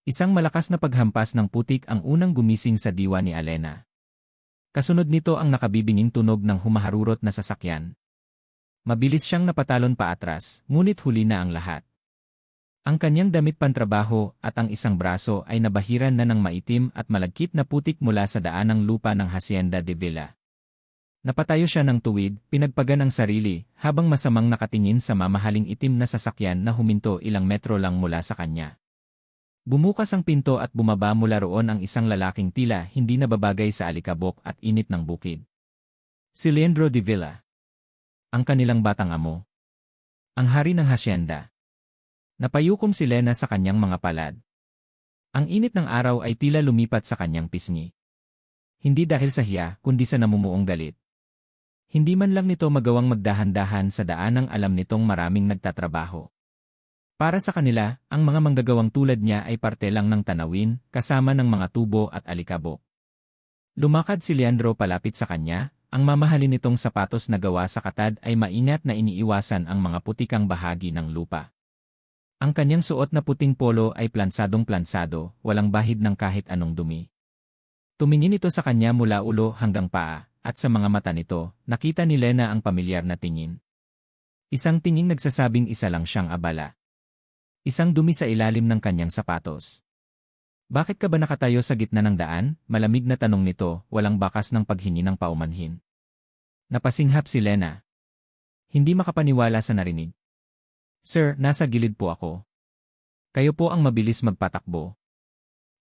Isang malakas na paghampas ng putik ang unang gumising sa diwa ni Alena. Kasunod nito ang nakabibinging tunog ng humaharurot na sasakyan. Mabilis siyang napatalon paatras, ngunit huli na ang lahat. Ang kanyang damit pantrabaho at ang isang braso ay nabahiran na ng maitim at malagkit na putik mula sa daanang lupa ng Hacienda de Villa. Napatayo siya ng tuwid, pinagpagan ang sarili, habang masamang nakatingin sa mamahaling itim na sasakyan na huminto ilang metro lang mula sa kanya. Bumukas ang pinto at bumaba mula roon ang isang lalaking tila hindi nababagay sa alikabok at init ng bukid. Si Leandro de Villa. Ang kanilang batang amo. Ang hari ng hasyenda. Napayukom si Lena sa kanyang mga palad. Ang init ng araw ay tila lumipat sa kanyang pisngi. Hindi dahil sa hiya, kundi sa namumuong galit. Hindi man lang nito magawang magdahan-dahan sa daanang alam nitong maraming nagtatrabaho. Para sa kanila, ang mga manggagawang tulad niya ay parte lang ng tanawin, kasama ng mga tubo at alikabok. Lumakad si Leandro palapit sa kanya, ang mamahalin nitong sapatos na gawa sa katad ay maingat na iniiwasan ang mga putikang bahagi ng lupa. Ang kanyang suot na puting polo ay plansadong-plansado, walang bahid ng kahit anong dumi. Tumingin ito sa kanya mula ulo hanggang paa, at sa mga mata nito, nakita ni Lena ang pamilyar na tingin. Isang tinging nagsasabing isa lang siyang abala. Isang dumi sa ilalim ng kanyang sapatos. Bakit ka ba nakatayo sa gitna ng daan? Malamig na tanong nito, walang bakas ng paghingi ng paumanhin. Napasinghap si Lena. Hindi makapaniwala sa narinig. Sir, nasa gilid po ako. Kayo po ang mabilis magpatakbo.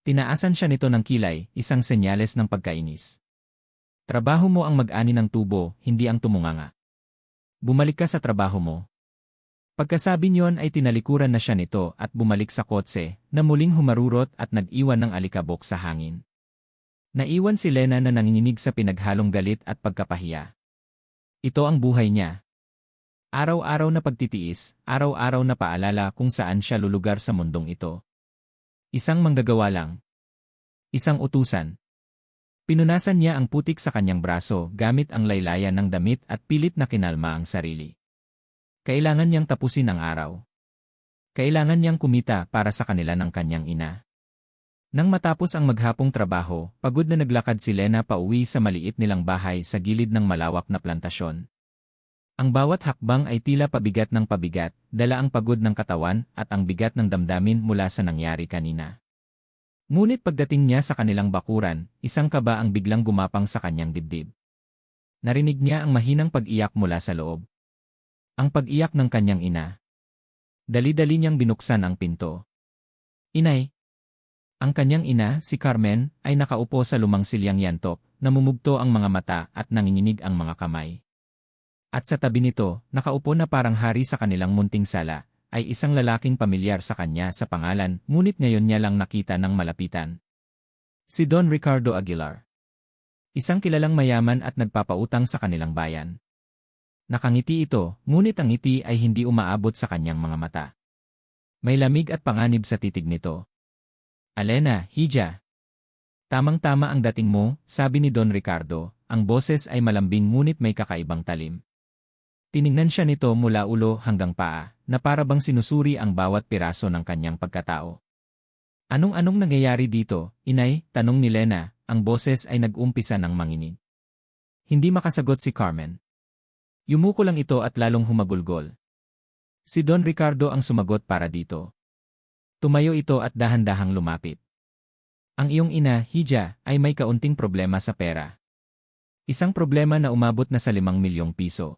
Tinaasan siya nito ng kilay, isang senyales ng pagkainis. Trabaho mo ang mag-ani ng tubo, hindi ang tumunganga. Bumalik ka sa trabaho mo. Pagkasabi niyon ay tinalikuran na siya nito at bumalik sa kotse, na muling humarurot at nag-iwan ng alikabok sa hangin. Naiwan si Lena na nanginginig sa pinaghalong galit at pagkapahiya. Ito ang buhay niya. Araw-araw na pagtitiis, araw-araw na paalala kung saan siya lulugar sa mundong ito. Isang manggagawa lang. Isang utusan. Pinunasan niya ang putik sa kanyang braso gamit ang laylayan ng damit at pilit na kinalma ang sarili. Kailangan niyang tapusin ang araw. Kailangan niyang kumita para sa kanila ng kanyang ina. Nang matapos ang maghapong trabaho, pagod na naglakad si Lena pauwi sa maliit nilang bahay sa gilid ng malawak na plantasyon. Ang bawat hakbang ay tila pabigat ng pabigat, dala ang pagod ng katawan at ang bigat ng damdamin mula sa nangyari kanina. Ngunit pagdating niya sa kanilang bakuran, isang kaba ang biglang gumapang sa kanyang dibdib. Narinig niya ang mahinang pag-iyak mula sa loob. Ang pag-iyak ng kanyang ina. Dali-dali niyang binuksan ang pinto. Inay! Ang kanyang ina, si Carmen, ay nakaupo sa lumang silyang yantok, namumugto ang mga mata at nanginginig ang mga kamay. At sa tabi nito, nakaupo na parang hari sa kanilang munting sala, ay isang lalaking pamilyar sa kanya sa pangalan, ngunit ngayon niya lang nakita ng malapitan. Si Don Ricardo Aguilar. Isang kilalang mayaman at nagpapautang sa kanilang bayan. Nakangiti ito, ngunit ang ngiti ay hindi umaabot sa kanyang mga mata. May lamig at panganib sa titig nito. Alena, hija. Tamang-tama ang dating mo, sabi ni Don Ricardo, ang boses ay malambing ngunit may kakaibang talim. Tiningnan siya nito mula ulo hanggang paa, na para bang sinusuri ang bawat piraso ng kanyang pagkatao. Anong-anong nangyayari dito, inay? Tanong ni Lena, ang boses ay nag-umpisa ng manginig. Hindi makasagot si Carmen. Yumuko lang ito at lalong humagulgol. Si Don Ricardo ang sumagot para dito. Tumayo ito at dahan-dahang lumapit. Ang iyong ina, hija, ay may kaunting problema sa pera. Isang problema na umabot na sa 5 milyong piso.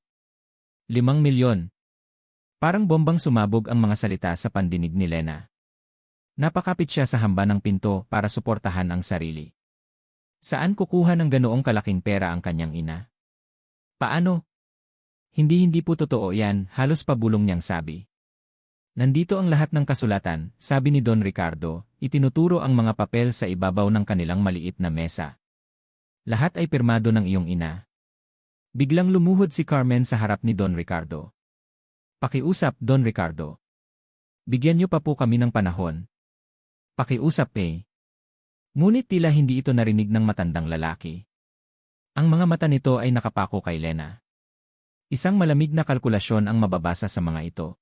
5 milyon. Parang bombang sumabog ang mga salita sa pandinig ni Lena. Napakapit siya sa hamba ng pinto para suportahan ang sarili. Saan kukuha ng ganoong kalaking pera ang kanyang ina? Paano? Hindi po totoo yan, halos pabulong niyang sabi. Nandito ang lahat ng kasulatan, sabi ni Don Ricardo, itinuturo ang mga papel sa ibabaw ng kanilang maliit na mesa. Lahat ay pirmado ng iyong ina. Biglang lumuhod si Carmen sa harap ni Don Ricardo. Pakiusap, Don Ricardo. Bigyan niyo pa po kami ng panahon. Pakiusap eh. Ngunit tila hindi ito narinig ng matandang lalaki. Ang mga mata nito ay nakapako kay Lena. Isang malamig na kalkulasyon ang mababasa sa mga ito.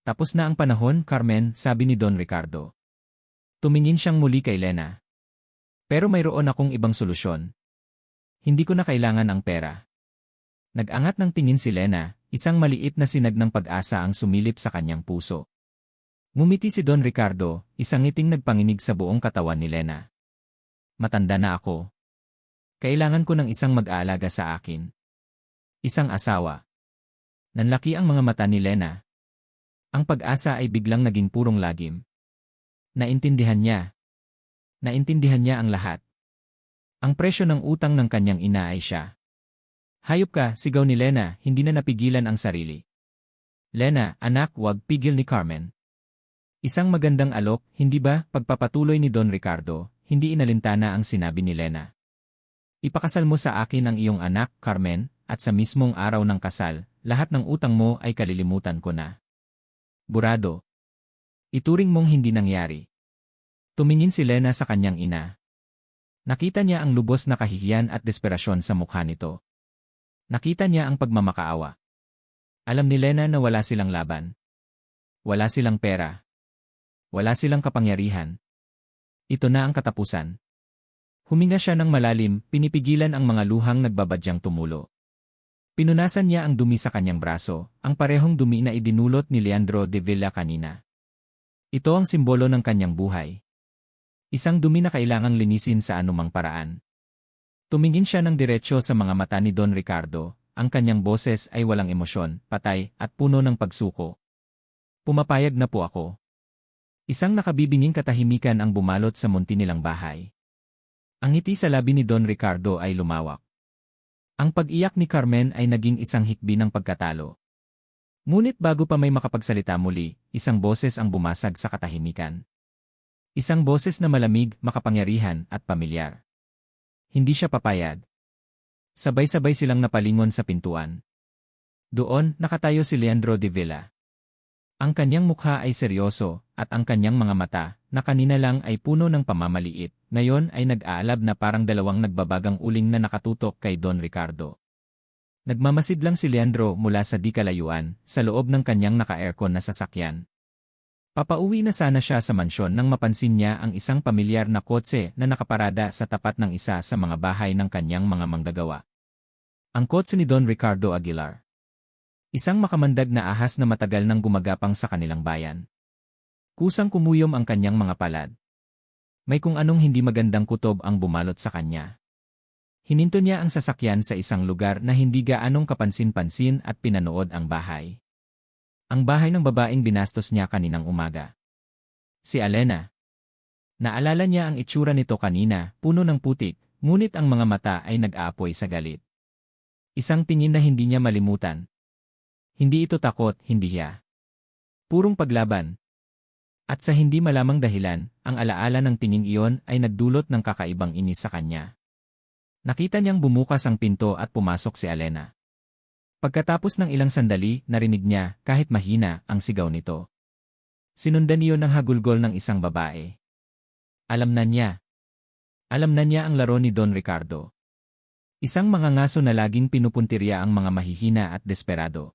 Tapos na ang panahon, Carmen, sabi ni Don Ricardo. Tumingin siyang muli kay Lena. Pero mayroon akong ibang solusyon. Hindi ko na kailangan ang pera. Nag-angat ng tingin si Lena, isang maliit na sinag ng pag-asa ang sumilip sa kanyang puso. Ngumiti si Don Ricardo, isang ngiting nagpanginig sa buong katawan ni Lena. Matanda na ako. Kailangan ko ng isang mag-aalaga sa akin. Isang asawa. Nanlaki ang mga mata ni Lena. Ang pag-asa ay biglang naging purong lagim. Naintindihan niya. Naintindihan niya ang lahat. Ang presyo ng utang ng kanyang ina ay siya. Hayop ka, sigaw ni Lena, hindi na napigilan ang sarili. Lena, anak, wag pigil ni Carmen. Isang magandang alok, hindi ba, pagpapatuloy ni Don Ricardo, hindi inalintana ang sinabi ni Lena. Ipakasal mo sa akin ang iyong anak, Carmen, at sa mismong araw ng kasal, lahat ng utang mo ay kalilimutan ko na. Burado. Ituring mong hindi nangyari. Tumingin si Lena sa kanyang ina. Nakita niya ang lubos na kahihiyan at desperasyon sa mukha nito. Nakita niya ang pagmamakaawa. Alam ni Lena na wala silang laban. Wala silang pera. Wala silang kapangyarihan. Ito na ang katapusan. Huminga siya ng malalim, pinipigilan ang mga luhang nagbabadyang tumulo. Pinunasan niya ang dumi sa kanyang braso, ang parehong dumi na idinulot ni Leandro de Villa kanina. Ito ang simbolo ng kanyang buhay. Isang dumi na kailangang linisin sa anumang paraan. Tumingin siya ng diretsyo sa mga mata ni Don Ricardo, ang kanyang boses ay walang emosyon, patay, at puno ng pagsuko. Pumapayag na po ako. Isang nakabibinging katahimikan ang bumalot sa munti nilang bahay. Ang ngiti sa labi ni Don Ricardo ay lumawak. Ang pag-iyak ni Carmen ay naging isang hikbi ng pagkatalo. Ngunit bago pa may makapagsalita muli, isang boses ang bumasag sa katahimikan. Isang boses na malamig, makapangyarihan, at pamilyar. Hindi siya papayag. Sabay-sabay silang napalingon sa pintuan. Doon, nakatayo si Leandro de Villa. Ang kanyang mukha ay seryoso, at ang kanyang mga mata, na kanina lang ay puno ng pamamaliit, ngayon ay nag-aalab na parang dalawang nagbabagang uling na nakatutok kay Don Ricardo. Nagmamasid lang si Leandro mula sa di kalayuan, sa loob ng kanyang naka-aircon na sasakyan. Papauwi na sana siya sa mansyon nang mapansin niya ang isang pamilyar na kotse na nakaparada sa tapat ng isa sa mga bahay ng kanyang mga manggagawa. Ang kotse ni Don Ricardo Aguilar. Isang makamandag na ahas na matagal nang gumagapang sa kanilang bayan. Kusang kumuyom ang kanyang mga palad. May kung anong hindi magandang kutob ang bumalot sa kanya. Hininto niya ang sasakyan sa isang lugar na hindi gaanong kapansin-pansin at pinanood ang bahay. Ang bahay ng babaeng binastos niya kaninang umaga. Si Alena. Naalala niya ang itsura nito kanina, puno ng putik, ngunit ang mga mata ay nag-aapoy sa galit. Isang tingin na hindi niya malimutan. Hindi ito takot, hindi hiya. Purong paglaban. At sa hindi malamang dahilan, ang alaala ng tingin iyon ay nagdulot ng kakaibang inis sa kanya. Nakita niyang bumukas ang pinto at pumasok si Alena. Pagkatapos ng ilang sandali, narinig niya, kahit mahina, ang sigaw nito. Sinundan niyo ng hagulgol ng isang babae. Alam na niya. Alam na niya ang laro ni Don Ricardo. Isang mangangaso na laging pinupuntirya ang mga mahihina at desperado.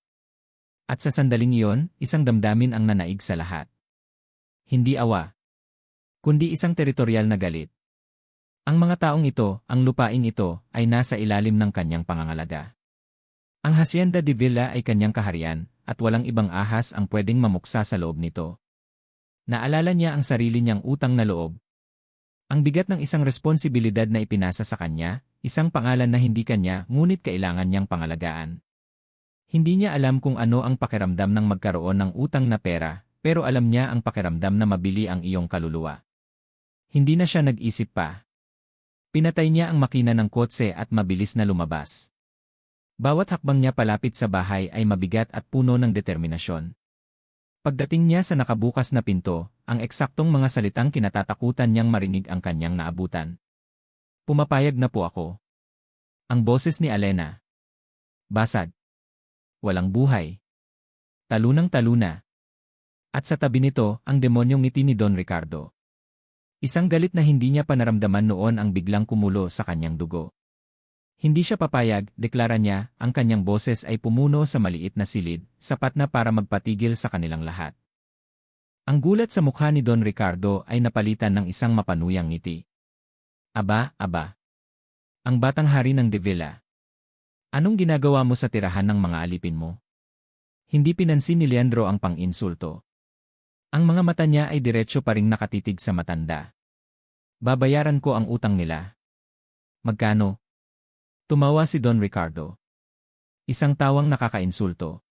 At sa sandaling iyon, isang damdamin ang nanaig sa lahat. Hindi awa, kundi isang teritorial na galit. Ang mga taong ito, ang lupaing ito, ay nasa ilalim ng kanyang pangangalaga. Ang Hacienda de Villa ay kanyang kaharian, at walang ibang ahas ang pwedeng mamuksa sa loob nito. Naalala niya ang sarili niyang utang na loob. Ang bigat ng isang responsibilidad na ipinasa sa kanya, isang pangalan na hindi kanya ngunit kailangan niyang pangalagaan. Hindi niya alam kung ano ang pakiramdam ng magkaroon ng utang na pera, pero alam niya ang pakiramdam na mabili ang iyong kaluluwa. Hindi na siya nag-isip pa. Pinatay niya ang makina ng kotse at mabilis na lumabas. Bawat hakbang niya palapit sa bahay ay mabigat at puno ng determinasyon. Pagdating niya sa nakabukas na pinto, ang eksaktong mga salitang kinatatakutan niyang marinig ang kanyang naabutan. Pumapayag na po ako. Ang boses ni Alena. Basag. Walang buhay. Talunang-taluna. At sa tabi nito, ang demonyong ngiti ni Don Ricardo. Isang galit na hindi niya panaramdaman noon ang biglang kumulo sa kanyang dugo. Hindi siya papayag, deklara niya, ang kanyang boses ay pumuno sa maliit na silid, sapat na para magpatigil sa kanilang lahat. Ang gulat sa mukha ni Don Ricardo ay napalitan ng isang mapanuyang ngiti. Aba, aba. Ang batang hari ng De Villa. Anong ginagawa mo sa tirahan ng mga alipin mo? Hindi pinansin ni Leandro ang pang-insulto. Ang mga mata niya ay diretso pa ring nakatitig sa matanda. Babayaran ko ang utang nila. Magkano? Tumawa si Don Ricardo. Isang tawang nakakainsulto.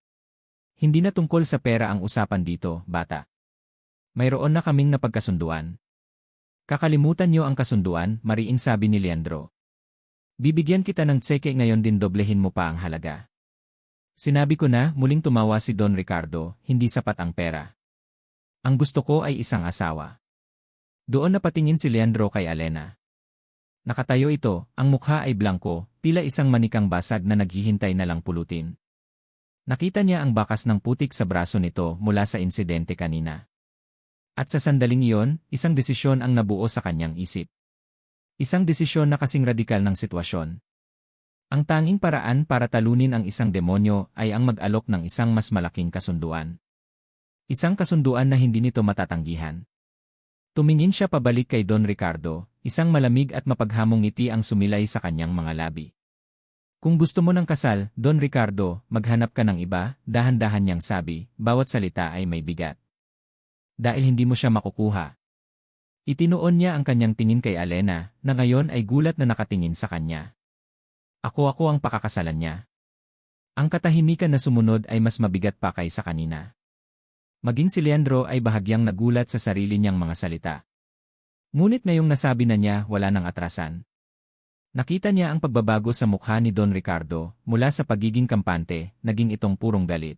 Hindi na tungkol sa pera ang usapan dito, bata. Mayroon na kaming napagkasunduan. Kakalimutan niyo ang kasunduan, mariing sabi ni Leandro. Bibigyan kita ng tseke ngayon din doblehin mo pa ang halaga. Sinabi ko na, muling tumawa si Don Ricardo, hindi sapat ang pera. Ang gusto ko ay isang asawa. Doon napatingin si Leandro kay Alena. Nakatayo ito, ang mukha ay blanko, tila isang manikang basag na naghihintay na lang pulutin. Nakita niya ang bakas ng putik sa braso nito mula sa insidente kanina. At sa sandaling iyon, isang desisyon ang nabuo sa kanyang isip. Isang desisyon na kasing radikal ng sitwasyon. Ang tanging paraan para talunin ang isang demonyo ay ang mag-alok ng isang mas malaking kasunduan. Isang kasunduan na hindi nito matatanggihan. Tumingin siya pabalik kay Don Ricardo, isang malamig at mapaghamong ngiti ang sumilay sa kanyang mga labi. Kung gusto mo ng kasal, Don Ricardo, maghanap ka ng iba, dahan-dahan niyang sabi, bawat salita ay may bigat. Dahil hindi mo siya makukuha. Itinuon niya ang kanyang tingin kay Alena, na ngayon ay gulat na nakatingin sa kanya. Ako ang pakakasalan niya. Ang katahimikan na sumunod ay mas mabigat pa kaysa kanina. Maging si Leandro ay bahagyang nagulat sa sarili niyang mga salita. Ngunit ngayong nasabi na niya, wala nang atrasan. Nakita niya ang pagbabago sa mukha ni Don Ricardo, mula sa pagiging kampante, naging itong purong galit.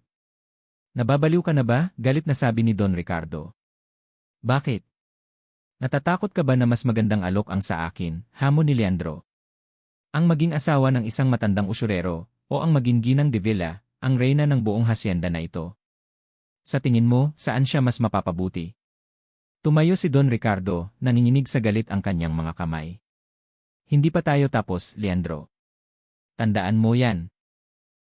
Nababaliw ka na ba? Galit na sabi ni Don Ricardo. Bakit? Natatakot ka ba na mas magandang alok ang sa akin, hamon ni Leandro? Ang maging asawa ng isang matandang usurero, o ang maging ginang De Villa, ang reyna ng buong hasyenda na ito? Sa tingin mo, saan siya mas mapapabuti? Tumayo si Don Ricardo, nanginginig sa galit ang kanyang mga kamay. Hindi pa tayo tapos, Leandro. Tandaan mo yan.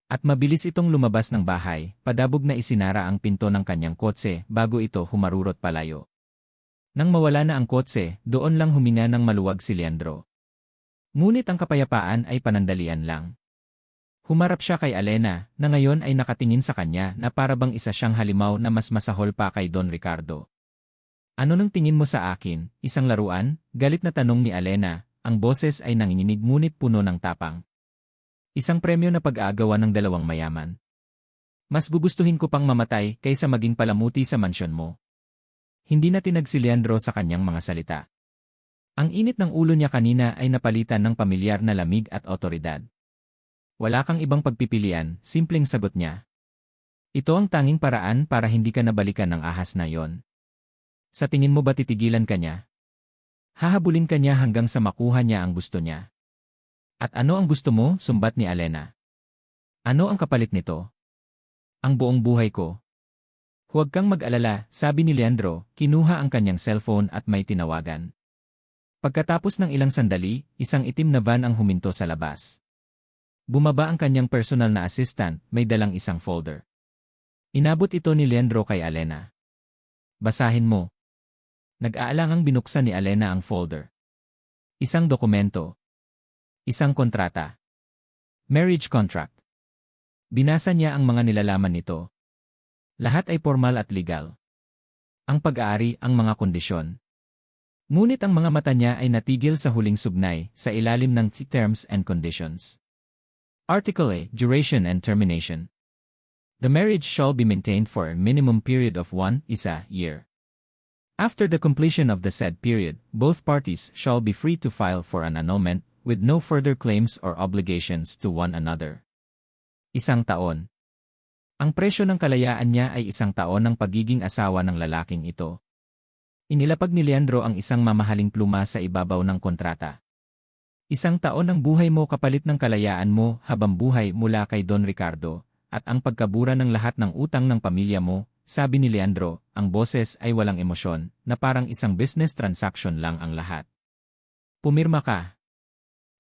At mabilis itong lumabas ng bahay, padabog na isinara ang pinto ng kanyang kotse bago ito humarurot palayo. Nang mawala na ang kotse, doon lang huminga ng maluwag si Leandro. Ngunit ang kapayapaan ay panandalian lang. Humarap siya kay Alena, na ngayon ay nakatingin sa kanya na parabang isa siyang halimaw na mas masahol pa kay Don Ricardo. Ano nang tingin mo sa akin, isang laruan? Galit na tanong ni Alena, ang boses ay nanginginig ngunit puno ng tapang. Isang premyo na pag-aagawan ng dalawang mayaman. Mas gugustuhin ko pang mamatay kaysa maging palamuti sa mansyon mo. Hindi na tinag si Leandro sa kanyang mga salita. Ang init ng ulo niya kanina ay napalitan ng pamilyar na lamig at otoridad. Wala kang ibang pagpipilian, simpleng sagot niya. Ito ang tanging paraan para hindi ka nabalikan ng ahas na yon. Sa tingin mo ba titigilan ka niya? Hahabulin ka niya hanggang sa makuha niya ang gusto niya. At ano ang gusto mo? Sumbat ni Alena. Ano ang kapalit nito? Ang buong buhay ko. Huwag kang mag-alala, sabi ni Leandro, kinuha ang kanyang cellphone at may tinawagan. Pagkatapos ng ilang sandali, isang itim na van ang huminto sa labas. Bumaba ang kanyang personal na assistant, may dalang isang folder. Inabot ito ni Leandro kay Alena. Basahin mo. Nag-aalangang binuksan ni Alena ang folder. Isang dokumento. Isang kontrata. Marriage contract. Binasa niya ang mga nilalaman nito. Lahat ay formal at legal. Ang pag-aari, ang mga kondisyon. Ngunit ang mga mata niya ay natigil sa huling sugnay, sa ilalim ng Terms and Conditions. Article A, Duration and Termination. The marriage shall be maintained for a minimum period of 1 year. After the completion of the said period, both parties shall be free to file for an annulment, with no further claims or obligations to one another. Isang taon. Ang presyo ng kalayaan niya ay isang taon ng pagiging asawa ng lalaking ito. Inilapag ni Leandro ang isang mamahaling pluma sa ibabaw ng kontrata. Isang taon ng buhay mo kapalit ng kalayaan mo habang buhay mula kay Don Ricardo, at ang pagkabura ng lahat ng utang ng pamilya mo, sabi ni Leandro, ang boses ay walang emosyon, na parang isang business transaction lang ang lahat. Pumirma ka.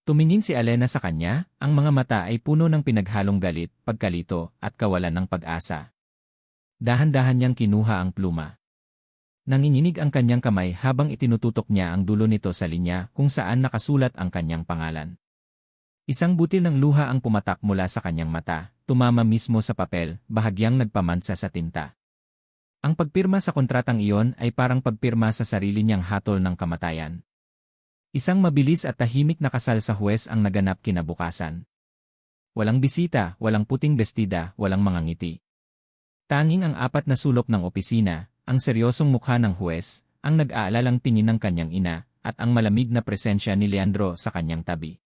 Tumingin si Alena sa kanya, ang mga mata ay puno ng pinaghalong galit, pagkalito, at kawalan ng pag-asa. Dahan-dahan niyang kinuha ang pluma. Nanginginig ang kanyang kamay habang itinututok niya ang dulo nito sa linya kung saan nakasulat ang kanyang pangalan. Isang butil ng luha ang pumatak mula sa kanyang mata, tumama mismo sa papel, bahagyang nagpamansa sa tinta. Ang pagpirma sa kontratang iyon ay parang pagpirma sa sarili niyang hatol ng kamatayan. Isang mabilis at tahimik na kasal sa huwes ang naganap kinabukasan. Walang bisita, walang puting bestida, walang mga ngiti. Tanging ang apat na sulok ng opisina, ang seryosong mukha ng huwes, ang nag-aalalang tingin ng kanyang ina, at ang malamig na presensya ni Leandro sa kanyang tabi.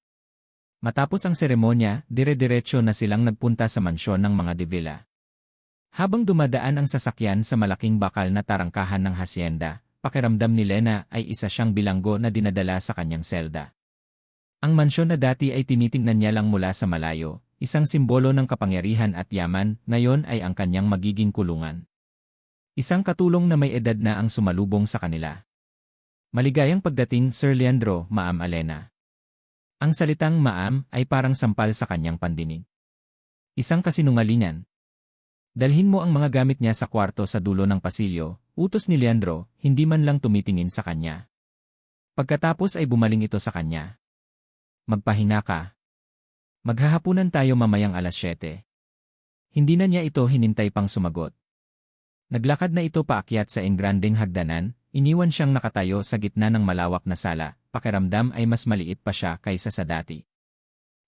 Matapos ang seremonya, dire-diretso na silang nagpunta sa mansyon ng mga De Villa. Habang dumadaan ang sasakyan sa malaking bakal na tarangkahan ng hasyenda, pakiramdam ni Lena ay isa siyang bilanggo na dinadala sa kanyang selda. Ang mansyon na dati ay tinitingnan niya lang mula sa malayo, isang simbolo ng kapangyarihan at yaman, ngayon ay ang kanyang magiging kulungan. Isang katulong na may edad na ang sumalubong sa kanila. Maligayang pagdating, Sir Leandro, Ma'am Alena. Ang salitang Ma'am ay parang sampal sa kanyang pandinig. Isang kasinungalingan. Dalhin mo ang mga gamit niya sa kwarto sa dulo ng pasilyo, utos ni Leandro, hindi man lang tumitingin sa kanya. Pagkatapos ay bumaling ito sa kanya. Magpahinga ka. Maghahapunan tayo mamayang 7:00. Hindi na niya ito hinintay pang sumagot. Naglakad na ito paakyat sa engrandeng hagdanan, iniwan siyang nakatayo sa gitna ng malawak na sala, pakiramdam ay mas maliit pa siya kaysa sa dati.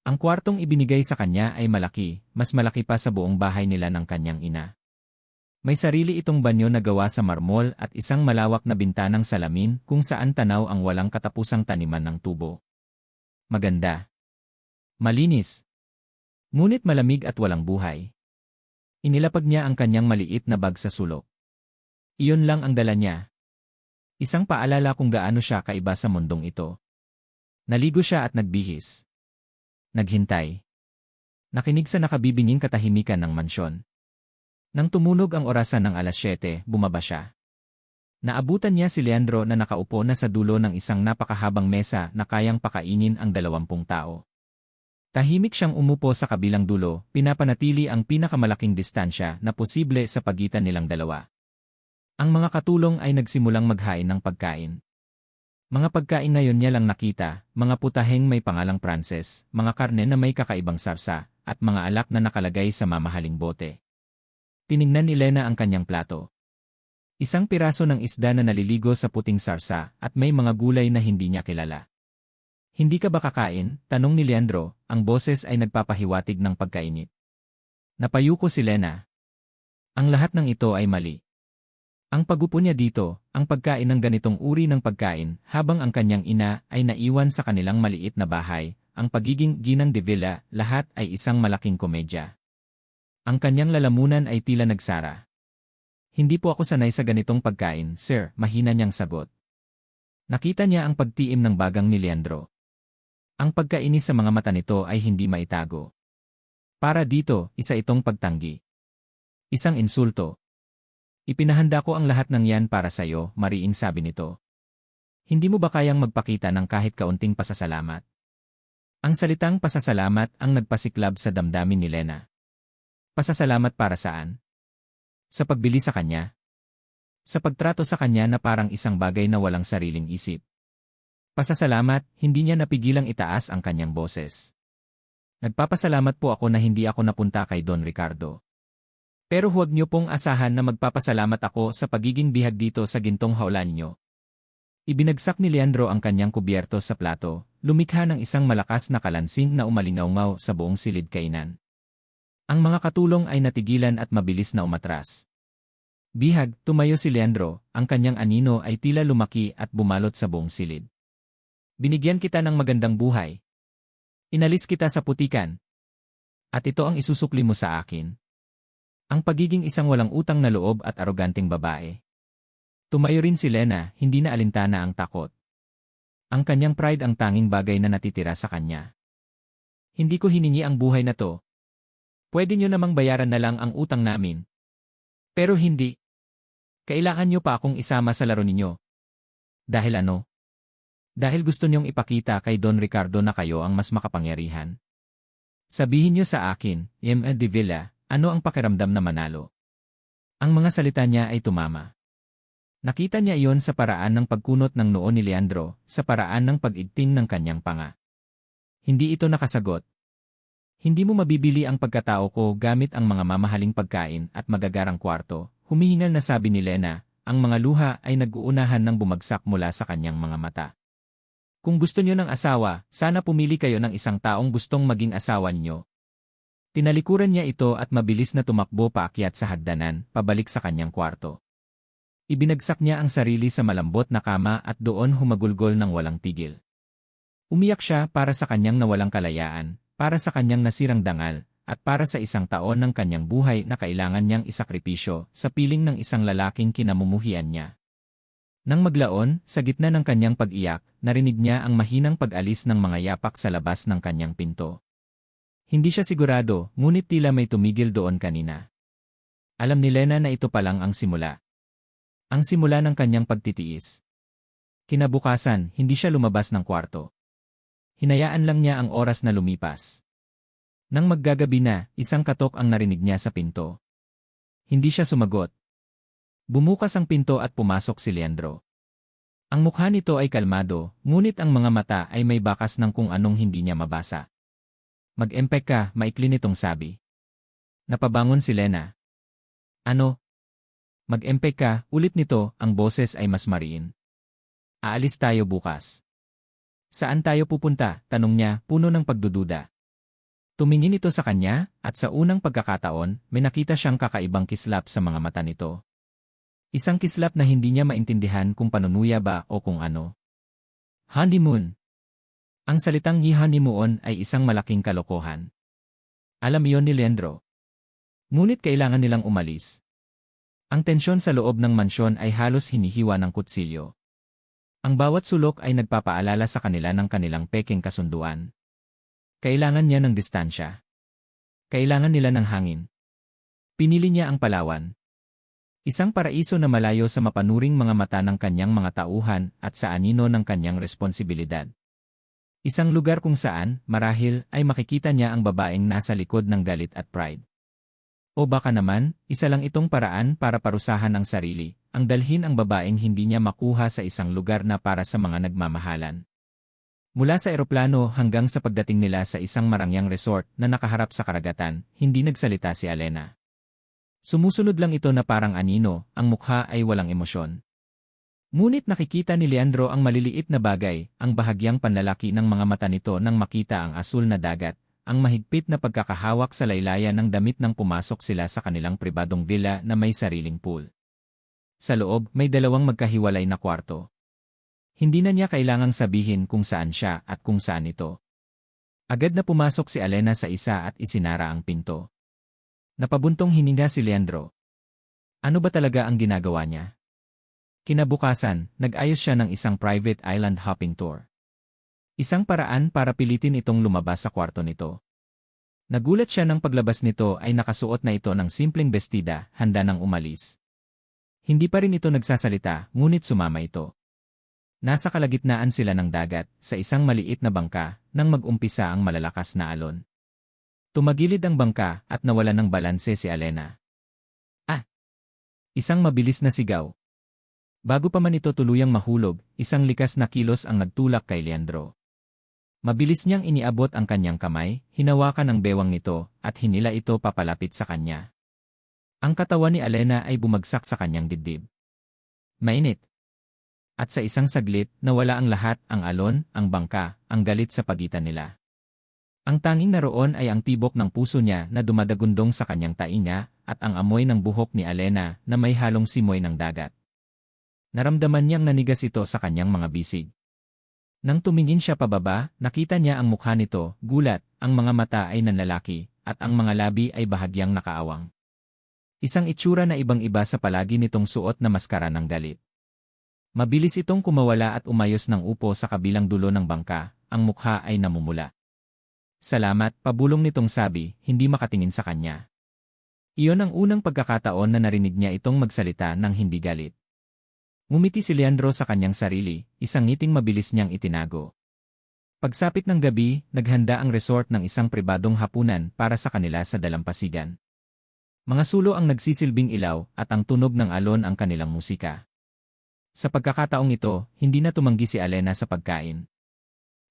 Ang kwartong ibinigay sa kanya ay malaki, mas malaki pa sa buong bahay nila ng kanyang ina. May sarili itong banyo na gawa sa marmol at isang malawak na bintanang salamin kung saan tanaw ang walang katapusang taniman ng tubo. Maganda. Malinis. Ngunit malamig at walang buhay. Inilapag niya ang kanyang maliit na bag sa sulok. Iyon lang ang dala niya. Isang paalala kung gaano siya kaiba sa mundong ito. Naligo siya at nagbihis. Naghintay. Nakinig sa nakabibinging katahimikan ng mansyon. Nang tumunog ang orasan ng 7:00, bumaba siya. Naabutan niya si Leandro na nakaupo na sa dulo ng isang napakahabang mesa na kayang pakainin ang 20 tao. Tahimik siyang umupo sa kabilang dulo, pinapanatili ang pinakamalaking distansya na posible sa pagitan nilang dalawa. Ang mga katulong ay nagsimulang maghain ng pagkain. Mga pagkain na yon niya lang nakita, mga putaheng may pangalang Frances, mga karne na may kakaibang sarsa, at mga alak na nakalagay sa mamahaling bote. Tiningnan ni Lena ang kanyang plato. Isang piraso ng isda na naliligo sa puting sarsa at may mga gulay na hindi niya kilala. Hindi ka ba kakain? Tanong ni Leandro, ang boses ay nagpapahiwatig ng pagkainit. Napayuko si Lena. Ang lahat ng ito ay mali. Ang pagupo niya dito, ang pagkain ng ganitong uri ng pagkain, habang ang kanyang ina ay naiwan sa kanilang maliit na bahay, ang pagiging ginang de Villa, lahat ay isang malaking komedya. Ang kanyang lalamunan ay tila nagsara. Hindi po ako sanay sa ganitong pagkain, sir, mahina niyang sagot. Nakita niya ang pagtiim ng bagang ni Leandro. Ang pagkainis sa mga mata nito ay hindi maitago. Para dito, isa itong pagtanggi. Isang insulto. Ipinahanda ko ang lahat ng yan para sa'yo, mariing sabi nito. Hindi mo ba kayang magpakita ng kahit kaunting pasasalamat? Ang salitang pasasalamat ang nagpasiklab sa damdamin ni Lena. Pasasalamat para saan? Sa pagbili sa kanya? Sa pagtrato sa kanya na parang isang bagay na walang sariling isip. Pasasalamat, hindi niya napigilang itaas ang kanyang boses. Nagpapasalamat po ako na hindi ako napunta kay Don Ricardo. Pero huwag niyo pong asahan na magpapasalamat ako sa pagiging bihag dito sa gintong hawlan niyo. Ibinagsak ni Leandro ang kanyang kubyerto sa plato, lumikha ng isang malakas na kalansing na umalingaw-ngaw sa buong silid kainan. Ang mga katulong ay natigilan at mabilis na umatras. Bihag, tumayo si Leandro, ang kanyang anino ay tila lumaki at bumalot sa buong silid. Binigyan kita ng magandang buhay. Inalis kita sa putikan. At ito ang isusukli mo sa akin. Ang pagiging isang walang utang na loob at aroganteng babae. Tumayo rin si Lena, hindi na alintana ang takot. Ang kanyang pride ang tanging bagay na natitira sa kanya. Hindi ko hiningi ang buhay na to. Pwede nyo namang bayaran na lang ang utang namin. Pero hindi. Kailangan nyo pa akong isama sa laro ninyo. Dahil ano? Dahil gusto niyong ipakita kay Don Ricardo na kayo ang mas makapangyarihan. Sabihin niyo sa akin, M. de Villa, ano ang pakiramdam na manalo? Ang mga salita niya ay tumama. Nakita niya iyon sa paraan ng pagkunot ng noo ni Leandro, sa paraan ng pag-igting ng kanyang panga. Hindi ito nakasagot. Hindi mo mabibili ang pagkatao ko gamit ang mga mamahaling pagkain at magagarang kwarto, humihingal na sabi ni Lena, ang mga luha ay nag-uunahan ng bumagsak mula sa kanyang mga mata. Kung gusto niyo ng asawa, sana pumili kayo ng isang taong gustong maging asawa niyo. Tinalikuran niya ito at mabilis na tumakbo paakyat sa hagdanan, pabalik sa kanyang kwarto. Ibinagsak niya ang sarili sa malambot na kama at doon humagulgol ng walang tigil. Umiyak siya para sa kanyang nawalang kalayaan, para sa kanyang nasirang dangal, at para sa isang taon ng kanyang buhay na kailangan niyang isakripisyo sa piling ng isang lalaking kinamumuhian niya. Nang maglaon, sa gitna ng kanyang pag-iyak, narinig niya ang mahinang pag-alis ng mga yapak sa labas ng kanyang pinto. Hindi siya sigurado, ngunit tila may tumigil doon kanina. Alam ni Lena na ito pa lang ang simula. Ang simula ng kanyang pagtitiis. Kinabukasan, hindi siya lumabas ng kwarto. Hinayaan lang niya ang oras na lumipas. Nang maggagabi na, isang katok ang narinig niya sa pinto. Hindi siya sumagot. Bumukas ang pinto at pumasok si Leandro. Ang mukha nito ay kalmado, ngunit ang mga mata ay may bakas ng kung anong hindi niya mabasa. Mag-empek ka, maikli nitong sabi. Napabangon si Lena. Ano? Mag-empek ka, ulit nito, ang boses ay mas mariin. Aalis tayo bukas. Saan tayo pupunta? Tanong niya, puno ng pagdududa. Tumingin ito sa kanya, at sa unang pagkakataon, may nakita siyang kakaibang kislap sa mga mata nito. Isang kislap na hindi niya maintindihan kung panunuya ba o kung ano. Honeymoon. Ang salitang honeymoon ay isang malaking kalokohan. Alam iyon ni Leandro. Ngunit kailangan nilang umalis. Ang tensyon sa loob ng mansyon ay halos hinihiwa ng kutsilyo. Ang bawat sulok ay nagpapaalala sa kanila ng kanilang peking kasunduan. Kailangan niya ng distansya. Kailangan nila ng hangin. Pinili niya ang Palawan. Isang paraiso na malayo sa mapanuring mga mata ng kanyang mga tauhan at sa anino ng kanyang responsibilidad. Isang lugar kung saan, marahil, ay makikita niya ang babaeng nasa likod ng galit at pride. O baka naman, isa lang itong paraan para parusahan ang sarili, ang dalhin ang babaeng hindi niya makuha sa isang lugar na para sa mga nagmamahalan. Mula sa eroplano hanggang sa pagdating nila sa isang marangyang resort na nakaharap sa karagatan, hindi nagsalita si Alena. Sumusunod lang ito na parang anino, ang mukha ay walang emosyon. Ngunit nakikita ni Leandro ang maliliit na bagay, ang bahagyang panlalaki ng mga mata nito nang makita ang asul na dagat, ang mahigpit na pagkakahawak sa laylayan ng damit nang pumasok sila sa kanilang pribadong villa na may sariling pool. Sa loob, may dalawang magkahiwalay na kwarto. Hindi na niya kailangang sabihin kung saan siya at kung saan ito. Agad na pumasok si Alena sa isa at isinara ang pinto. Napabuntong hininga si Leandro. Ano ba talaga ang ginagawa niya? Kinabukasan, nag-ayos siya ng isang private island hopping tour. Isang paraan para pilitin itong lumabas sa kwarto nito. Nagulat siya nang paglabas nito ay nakasuot na ito ng simpleng bestida, handa nang umalis. Hindi pa rin ito nagsasalita, ngunit sumama ito. Nasa kalagitnaan sila ng dagat, sa isang maliit na bangka, nang mag-umpisa ang malalakas na alon. Tumagilid ang bangka at nawalan ng balanse si Alena. Ah! Isang mabilis na sigaw. Bago pa man ito tuluyang mahulog, isang likas na kilos ang nagtulak kay Leandro. Mabilis niyang iniabot ang kanyang kamay, hinawakan ang bewang nito, at hinila ito papalapit sa kanya. Ang katawan ni Alena ay bumagsak sa kanyang dibdib. Mainit. At sa isang saglit, nawala ang lahat, ang alon, ang bangka, ang galit sa pagitan nila. Ang tanging naroon ay ang tibok ng puso niya na dumadagundong sa kanyang tainga, at ang amoy ng buhok ni Alena na may halong simoy ng dagat. Naramdaman niyang nanigas ito sa kanyang mga bisig. Nang tumingin siya pababa, nakita niya ang mukha nito, gulat, ang mga mata ay nanlalaki, at ang mga labi ay bahagyang nakaawang. Isang itsura na ibang-iba sa palagi nitong suot na maskara ng galit. Mabilis itong kumawala at umayos ng upo sa kabilang dulo ng bangka, ang mukha ay namumula. Salamat, pabulong nitong sabi, hindi makatingin sa kanya. Iyon ang unang pagkakataon na narinig niya itong magsalita ng hindi galit. Ngumiti si Leandro sa kanyang sarili, isang ngiting mabilis niyang itinago. Pagsapit ng gabi, naghanda ang resort ng isang pribadong hapunan para sa kanila sa dalampasigan. Mga sulo ang nagsisilbing ilaw at ang tunog ng alon ang kanilang musika. Sa pagkakataong ito, hindi na tumanggi si Alena sa pagkain.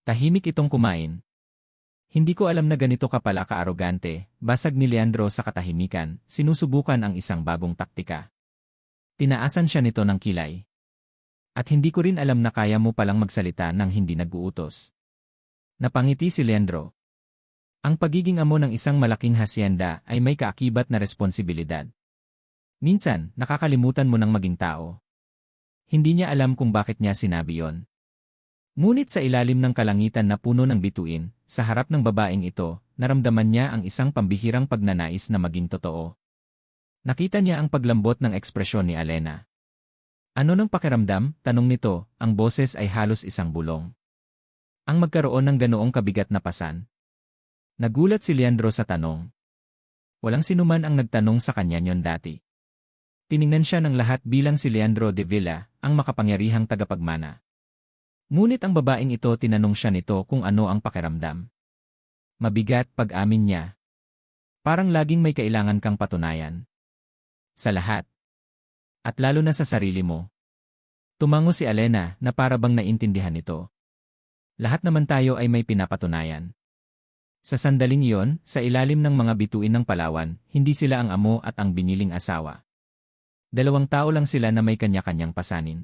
Tahimik itong kumain. Hindi ko alam na ganito ka pala ka-arogante, basag ni Leandro sa katahimikan, sinusubukan ang isang bagong taktika. Tinaasan siya nito ng kilay. At hindi ko rin alam na kaya mo palang magsalita nang hindi nag-uutos. Napangiti si Leandro. Ang pagiging amo ng isang malaking hasyenda ay may kaakibat na responsibilidad. Minsan, nakakalimutan mo ng maging tao. Hindi niya alam kung bakit niya sinabi yon. Ngunit sa ilalim ng kalangitan na puno ng bituin, sa harap ng babaeng ito, naramdaman niya ang isang pambihirang pagnanais na maging totoo. Nakita niya ang paglambot ng ekspresyon ni Alena. Ano nang pakiramdam? Tanong nito, ang boses ay halos isang bulong. Ang magkaroon ng ganoong kabigat na pasan. Nagulat si Leandro sa tanong. Walang sinuman ang nagtanong sa kanya niyon dati. Tiningnan siya ng lahat bilang si Leandro de Villa, ang makapangyarihang tagapagmana. Ngunit ang babaeng ito tinanong siya nito kung ano ang pakiramdam. Mabigat pag-amin niya. Parang laging may kailangan kang patunayan. Sa lahat. At lalo na sa sarili mo. Tumango si Alena na para bang naintindihan nito. Lahat naman tayo ay may pinapatunayan. Sa sandaling iyon, sa ilalim ng mga bituin ng Palawan, hindi sila ang amo at ang biniling asawa. Dalawang tao lang sila na may kanya-kanyang pasanin.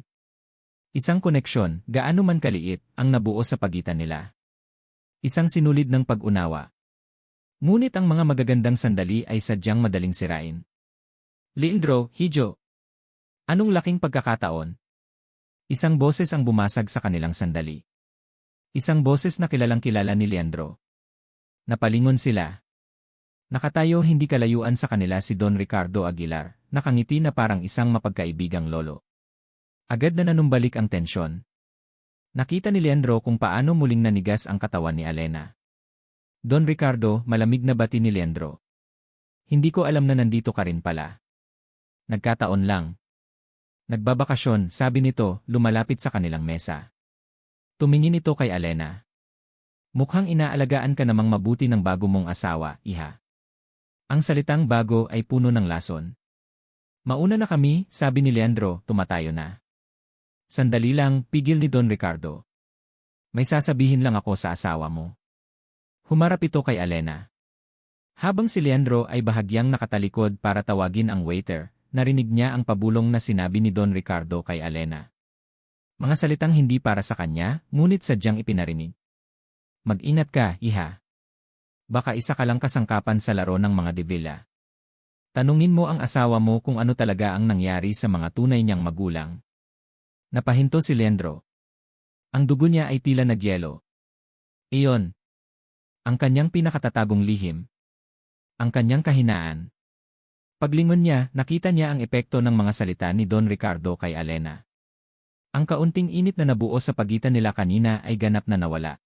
Isang koneksyon, gaano man kaliit, ang nabuo sa pagitan nila. Isang sinulid ng pag-unawa. Ngunit ang mga magagandang sandali ay sadyang madaling sirain. Leandro, Hijo. Anong laking pagkakataon? Isang boses ang bumasag sa kanilang sandali. Isang boses na kilalang kilala ni Leandro. Napalingon sila. Nakatayo hindi kalayuan sa kanila si Don Ricardo Aguilar, nakangiti na parang isang mapagkaibigang lolo. Agad na nanumbalik ang tensyon. Nakita ni Leandro kung paano muling nanigas ang katawan ni Alena. Don Ricardo, malamig na bati ni Leandro. Hindi ko alam na nandito ka rin pala. Nagkataon lang. Nagbabakasyon, sabi nito, lumalapit sa kanilang mesa. Tumingin ito kay Alena. Mukhang inaalagaan ka namang mabuti ng bago mong asawa, iha. Ang salitang bago ay puno ng lason. Mauna na kami, sabi ni Leandro, tumatayo na. Sandali lang, pigil ni Don Ricardo. May sasabihin lang ako sa asawa mo. Humarap ito kay Alena. Habang si Leandro ay bahagyang nakatalikod para tawagin ang waiter, narinig niya ang pabulong na sinabi ni Don Ricardo kay Alena. Mga salitang hindi para sa kanya, ngunit sadyang ipinarinig. Mag-ingat ka, iha. Baka isa ka lang kasangkapan sa laro ng mga de Villa. Tanungin mo ang asawa mo kung ano talaga ang nangyari sa mga tunay niyang magulang. Napahinto si Leandro. Ang dugo niya ay tila nagyelo. Iyon. Ang kanyang pinakatatagong lihim. Ang kanyang kahinaan. Paglingon niya, nakita niya ang epekto ng mga salita ni Don Ricardo kay Alena. Ang kaunting init na nabuo sa pagitan nila kanina ay ganap na nawala.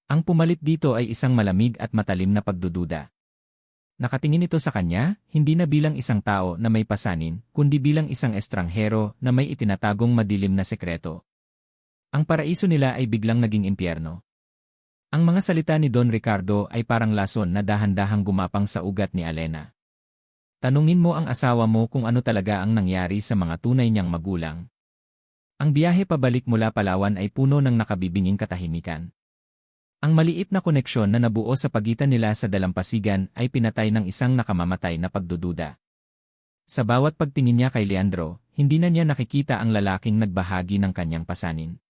Ang pumalit dito ay isang malamig at matalim na pagdududa. Nakatingin ito sa kanya, hindi na bilang isang tao na may pasanin, kundi bilang isang estranghero na may itinatagong madilim na sekreto. Ang paraiso nila ay biglang naging impyerno. Ang mga salita ni Don Ricardo ay parang lason na dahan-dahang gumapang sa ugat ni Alena. Tanungin mo ang asawa mo kung ano talaga ang nangyari sa mga tunay niyang magulang. Ang biyahe pabalik mula Palawan ay puno ng nakabibinging katahimikan. Ang maliit na koneksyon na nabuo sa pagitan nila sa dalampasigan ay pinatay ng isang nakamamatay na pagdududa. Sa bawat pagtingin niya kay Leandro, hindi na niya nakikita ang lalaking nagbahagi ng kanyang pasanin.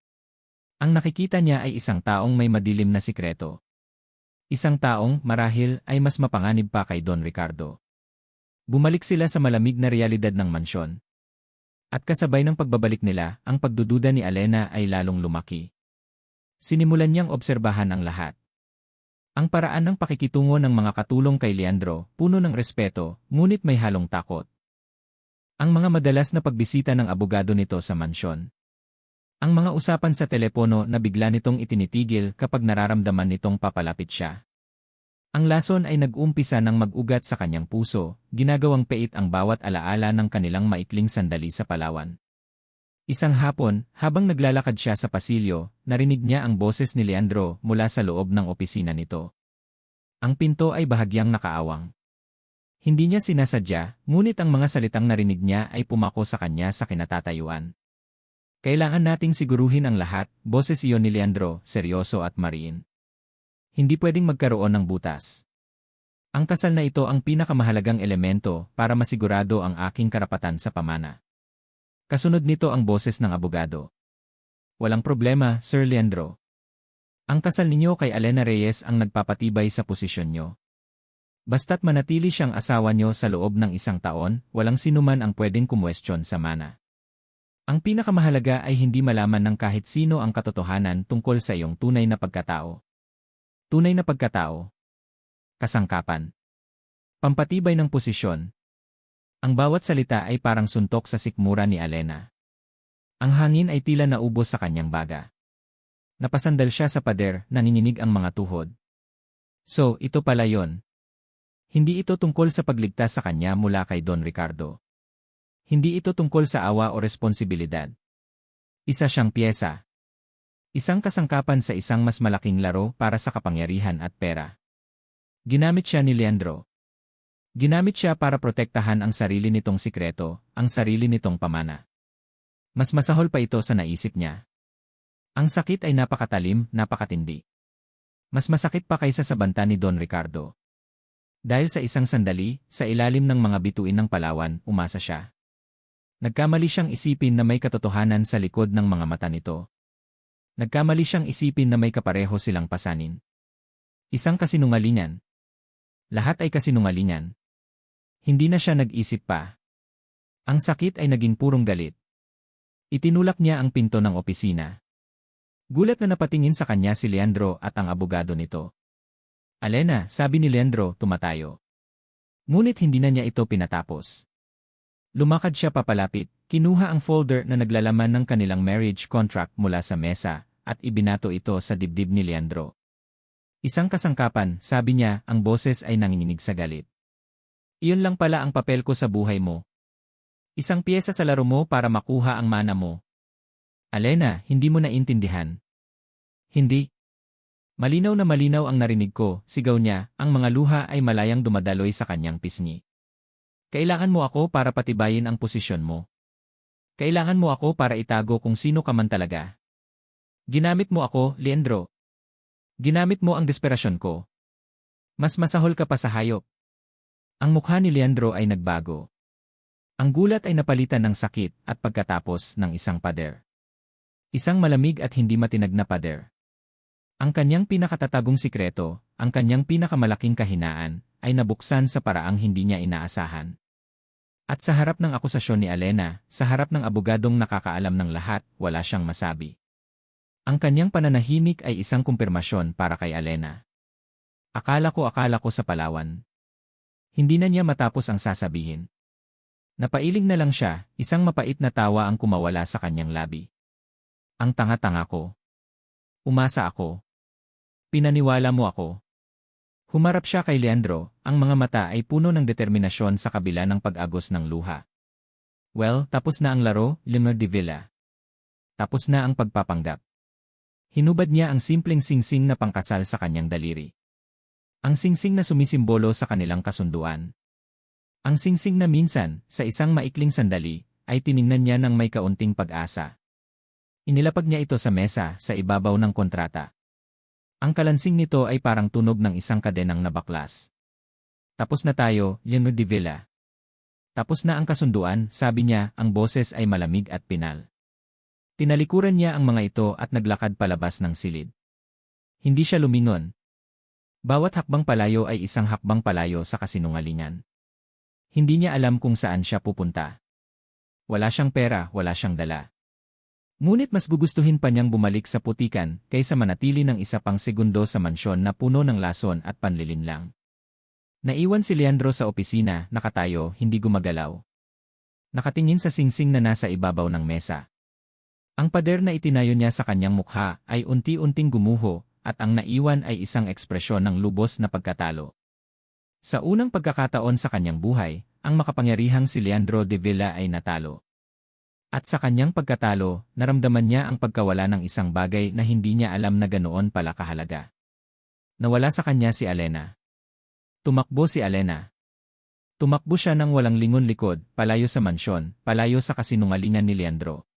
Ang nakikita niya ay isang taong may madilim na sikreto. Isang taong, marahil, ay mas mapanganib pa kay Don Ricardo. Bumalik sila sa malamig na realidad ng mansyon. At kasabay ng pagbabalik nila, ang pagdududa ni Alena ay lalong lumaki. Sinimulan niyang obserbahan ang lahat. Ang paraan ng pakikitungo ng mga katulong kay Leandro, puno ng respeto, ngunit may halong takot. Ang mga madalas na pagbisita ng abogado nito sa mansyon. Ang mga usapan sa telepono na bigla nitong itinitigil kapag nararamdaman nitong papalapit siya. Ang lason ay nag-umpisa ng mag-ugat sa kanyang puso, ginagawang pait ang bawat alaala ng kanilang maikling sandali sa Palawan. Isang hapon, habang naglalakad siya sa pasilyo, narinig niya ang boses ni Leandro mula sa loob ng opisina nito. Ang pinto ay bahagyang nakaawang. Hindi niya sinasadya, ngunit ang mga salitang narinig niya ay pumako sa kanya sa kinatatayuan. Kailangan nating siguruhin ang lahat, boses iyon ni Leandro, seryoso at mariin. Hindi pwedeng magkaroon ng butas. Ang kasal na ito ang pinakamahalagang elemento para masigurado ang aking karapatan sa pamana. Kasunod nito ang boses ng abogado. Walang problema, Sir Leandro. Ang kasal ninyo kay Alena Reyes ang nagpapatibay sa posisyon nyo. Basta't manatili siyang asawa nyo sa loob ng 1 taon, walang sinuman ang pwedeng kumwestiyon sa mana. Ang pinakamahalaga ay hindi malaman ng kahit sino ang katotohanan tungkol sa iyong tunay na pagkatao. Tunay na pagkatao. Kasangkapan. Pampatibay ng posisyon. Ang bawat salita ay parang suntok sa sikmura ni Alena. Ang hangin ay tila naubos sa kanyang baga. Napasandal siya sa pader, nanginginig ang mga tuhod. So, ito pala yon. Hindi ito tungkol sa pagligtas sa kanya mula kay Don Ricardo. Hindi ito tungkol sa awa o responsibilidad. Isa siyang piyesa. Isang kasangkapan sa isang mas malaking laro para sa kapangyarihan at pera. Ginamit siya ni Leandro. Ginamit siya para protektahan ang sarili nitong sikreto, ang sarili nitong pamana. Mas masahol pa ito sa naisip niya. Ang sakit ay napakatalim, napakatindi. Mas masakit pa kaysa sa banta ni Don Ricardo. Dahil sa isang sandali, sa ilalim ng mga bituin ng Palawan, umasa siya. Nagkamali siyang isipin na may katotohanan sa likod ng mga mata nito. Nagkamali siyang isipin na may kapareho silang pasanin. Isang kasinungalingan. Lahat ay kasinungalingan. Hindi na siya nag-isip pa. Ang sakit ay naging purong galit. Itinulak niya ang pinto ng opisina. Gulat na napatingin sa kanya si Leandro at ang abogado nito. Alena, sabi ni Leandro, tumatayo. Ngunit hindi na niya ito pinatapos. Lumakad siya papalapit, kinuha ang folder na naglalaman ng kanilang marriage contract mula sa mesa, at ibinato ito sa dibdib ni Leandro. Isang kasangkapan, sabi niya, ang boses ay nanginginig sa galit. Iyon lang pala ang papel ko sa buhay mo. Isang piyesa sa laro mo para makuha ang mana mo. Alena, hindi mo naintindihan. Hindi. Malinaw na malinaw ang narinig ko, sigaw niya, ang mga luha ay malayang dumadaloy sa kanyang pisngi. Kailangan mo ako para patibayin ang posisyon mo. Kailangan mo ako para itago kung sino ka man talaga. Ginamit mo ako, Leandro. Ginamit mo ang desperasyon ko. Mas masahol ka pa sa hayop. Ang mukha ni Leandro ay nagbago. Ang gulat ay napalitan ng sakit at pagkatapos ng isang pader. Isang malamig at hindi matinag na pader. Ang kanyang pinakatatagong sikreto, ang kanyang pinakamalaking kahinaan, ay nabuksan sa paraang hindi niya inaasahan. At sa harap ng akusasyon ni Alena, sa harap ng abogadong nakakaalam ng lahat, wala siyang masabi. Ang kanyang pananahimik ay isang kumpirmasyon para kay Alena. Akala ko sa Palawan. Hindi na niya matapos ang sasabihin. Napailing na lang siya, isang mapait na tawa ang kumawala sa kanyang labi. Ang tanga-tanga ko. Umasa ako. Pinaniwala mo ako. Humarap siya kay Leandro, ang mga mata ay puno ng determinasyon sa kabila ng pag-agos ng luha. Well, tapos na ang laro, Leonor de Villa. Tapos na ang pagpapanggap. Hinubad niya ang simpleng singsing na pangkasal sa kanyang daliri. Ang singsing na sumisimbolo sa kanilang kasunduan. Ang singsing na minsan, sa isang maikling sandali, ay tiningnan niya ng may kaunting pag-asa. Inilapag niya ito sa mesa sa ibabaw ng kontrata. Ang kalansing nito ay parang tunog ng isang kadenang nabaklas. Tapos na tayo, Leonor de Villa. Tapos na ang kasunduan, sabi niya, ang boses ay malamig at pinal. Tinalikuran niya ang mga ito at naglakad palabas ng silid. Hindi siya lumingon. Bawat hakbang palayo ay isang hakbang palayo sa kasinungalingan. Hindi niya alam kung saan siya pupunta. Wala siyang pera, wala siyang dala. Ngunit mas gugustuhin pa niyang bumalik sa putikan kaysa manatili ng isa pang segundo sa mansyon na puno ng lason at panlilinlang. Naiwan si Leandro sa opisina, nakatayo, hindi gumagalaw. Nakatingin sa singsing na nasa ibabaw ng mesa. Ang pader na itinayo niya sa kanyang mukha ay unti-unting gumuho at ang naiwan ay isang ekspresyon ng lubos na pagkatalo. Sa unang pagkakataon sa kanyang buhay, ang makapangyarihang si Leandro de Villa ay natalo. At sa kanyang pagkatalo, naramdaman niya ang pagkawala ng isang bagay na hindi niya alam na ganoon pala kahalaga. Nawala sa kanya si Alena. Tumakbo si Alena. Tumakbo siya ng walang lingon likod, palayo sa mansyon, palayo sa kasinungalingan ni Leandro.